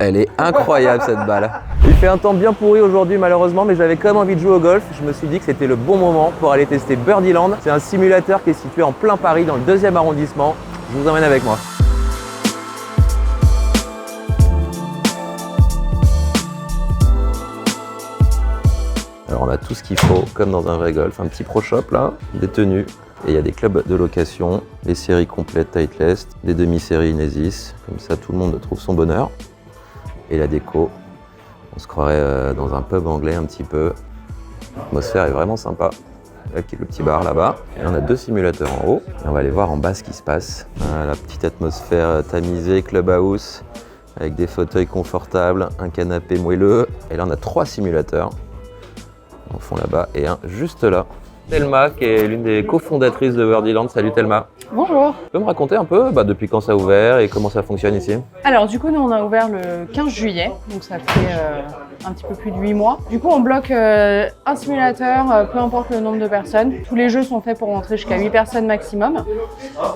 Elle est incroyable cette balle. Il fait un temps bien pourri aujourd'hui malheureusement, mais j'avais quand même envie de jouer au golf. Je me suis dit que c'était le bon moment pour aller tester Birdieland. C'est un simulateur qui est situé en plein Paris dans le 2e arrondissement. Je vous emmène avec moi. Alors on a tout ce qu'il faut, comme dans un vrai golf. Un petit pro shop là, des tenues. Et il y a des clubs de location, les séries complètes Titleist, des demi-séries Inesis. Comme ça tout le monde trouve son bonheur. Et la déco, on se croirait dans un pub anglais un petit peu. L'atmosphère est vraiment sympa. Là, le petit bar là-bas. Et on a 2 simulateurs en haut. Et on va aller voir en bas ce qui se passe. La petite atmosphère tamisée, clubhouse, avec des fauteuils confortables, un canapé moelleux. Et là, on a 3 simulateurs. Au fond là-bas et un juste là. Thelma, qui est l'une des cofondatrices de Birdieland. Salut Thelma. Bonjour. Tu peux me raconter un peu depuis quand ça a ouvert et comment ça fonctionne ici? Alors du coup, nous on a ouvert le 15 juillet, donc ça fait un petit peu plus de 8 mois. Du coup, on bloque un simulateur, peu importe le nombre de personnes. Tous les jeux sont faits pour rentrer jusqu'à 8 personnes maximum.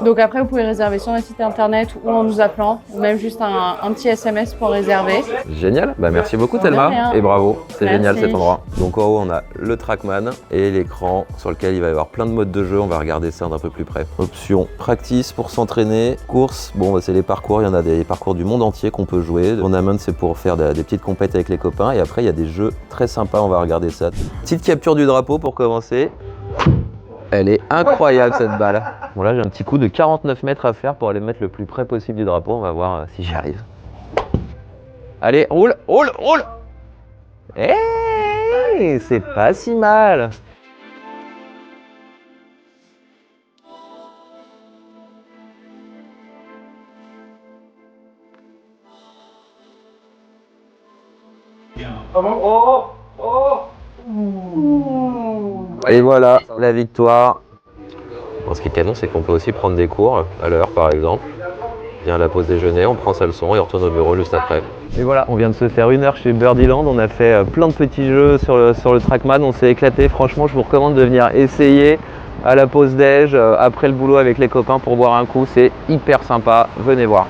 Donc après, vous pouvez réserver sur notre site internet ou en nous appelant, ou même juste un petit SMS pour réserver. Génial, merci beaucoup Thelma et bravo, c'est génial cet endroit. Donc en haut, on a le Trackman et l'écran sur lequel il va y avoir plein de modes de jeu. On va regarder ça d'un peu plus près. Option practice pour s'entraîner, course, c'est les parcours, il y en a des parcours du monde entier qu'on peut jouer. Tournament, c'est pour faire des petites compètes avec les copains et après il y a des jeux très sympas, on va regarder ça. Petite capture du drapeau pour commencer. Elle est incroyable cette balle. Bon là j'ai un petit coup de 49 mètres à faire pour aller me mettre le plus près possible du drapeau, on va voir si j'y arrive. Allez, roule, roule, roule. Hey, c'est pas si mal. Et voilà la victoire. Ce qui est canon, c'est qu'on peut aussi prendre des cours à l'heure par exemple. Vient à la pause déjeuner, on prend sa leçon et on retourne au bureau juste après. Et voilà, on vient de se faire 1 heure chez Birdieland. On a fait plein de petits jeux sur le Trackman. On s'est éclaté. Franchement, je vous recommande de venir essayer à la pause déj, après le boulot avec les copains pour boire un coup. C'est hyper sympa. Venez voir.